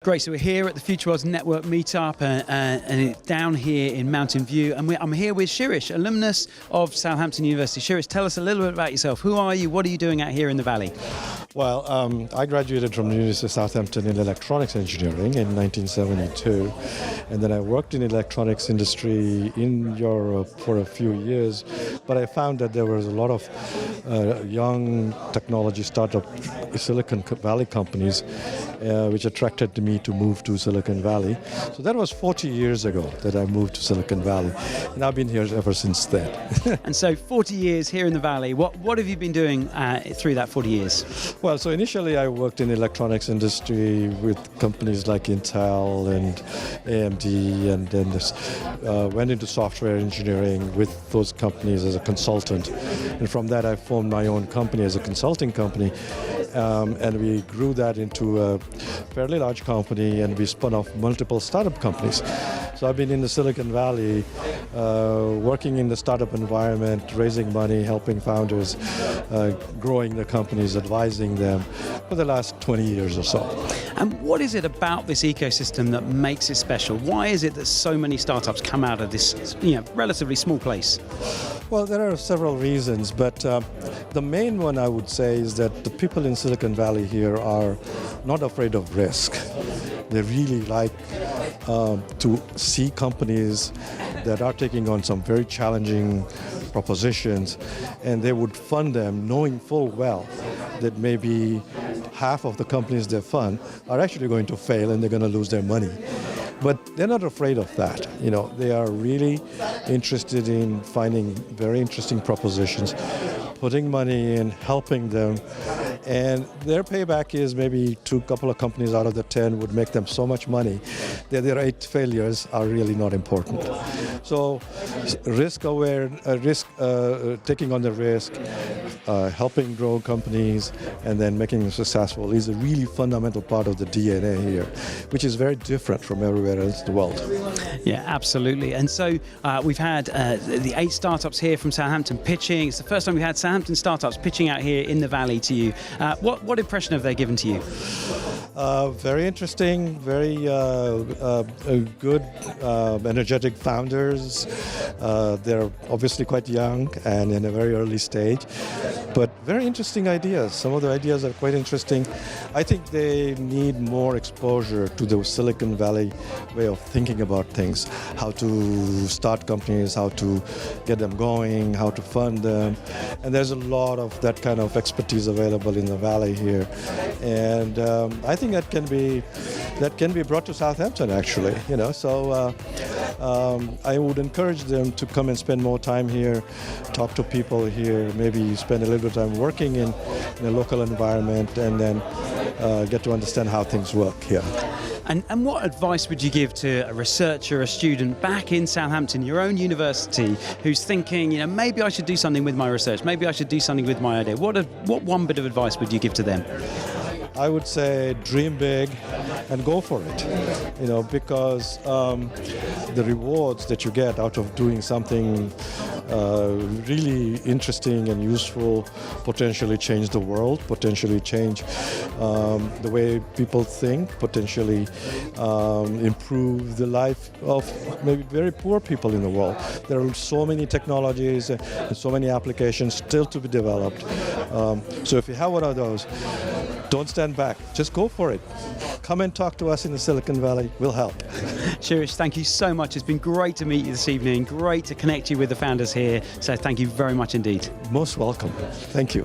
Great, so we're here at the Future Worlds Network Meetup and it's down here in Mountain View, and I'm here with Shirish, alumnus of Southampton University. Shirish, tell us a little bit about yourself. Who are you? What are you doing out here in the Valley? Well, I graduated from the University of Southampton in electronics engineering in 1972, and then I worked in the electronics industry in Europe for a few years, but I found that there was a lot of young technology startup Silicon Valley companies which attracted me to move to Silicon Valley. So that was 40 years ago that I moved to Silicon Valley, and I've been here ever since then. And so 40 years here in the Valley, what have you been doing through that 40 years? Well, so initially I worked in the electronics industry with companies like Intel and AMD, and then went into software engineering with those companies as a consultant. And from that I formed my own company as a consulting company, and we grew that into a fairly large company, and we spun off multiple startup companies. So I've been in the Silicon Valley working in the startup environment, raising money, helping founders, growing the companies, advising them for the last 20 years or so. And what is it about this ecosystem that makes it special? Why is it that so many startups come out of this relatively small place? Well, there are several reasons, but the main one I would say is that the people in Silicon Valley here are not afraid of risk. They really like to see companies that are taking on some very challenging propositions, and they would fund them knowing full well that maybe half of the companies they fund are actually going to fail and they're going to lose their money. But they're not afraid of that. They are really interested in finding very interesting propositions, putting money in, helping them, and their payback is maybe couple of companies out of the 10 would make them so much money that their 8 failures are really not important. So taking on the risk, helping grow companies, and then making them successful is a really fundamental part of the DNA here, which is very different from everywhere else in the world. Yeah, absolutely. And so we've had the 8 startups here from Southampton pitching. It's the first time we've had Southampton startups pitching out here in the Valley to you. What impression have they given to you? Very interesting, very good, energetic founders. They're obviously quite young and in a very early stage, but very interesting ideas. Some of the ideas are quite interesting. I think they need more exposure to the Silicon Valley way of thinking about things, how to start companies, how to get them going, how to fund them. And there's a lot of that kind of expertise available in the Valley here. And I think that can be brought to Southampton, actually. So I would encourage them to come and spend more time here, talk to people here, maybe spend a little bit of time working in a local environment, and then get to understand how things work here. And what advice would you give to a researcher, a student back in Southampton, your own university, who's thinking, maybe I should do something with my research, maybe I should do something with my idea? What one bit of advice would you give to them? I would say dream big and go for it, because the rewards that you get out of doing something really interesting and useful potentially change the world, potentially change the way people think, potentially improve the life of maybe very poor people in the world. There are so many technologies and so many applications still to be developed. So if you have one of those, don't stand back. Just go for it. Come and talk to us in the Silicon Valley. We'll help. Shirish, thank you so much. It's been great to meet you this evening. Great to connect you with the founders here. So thank you very much indeed. Most welcome. Thank you.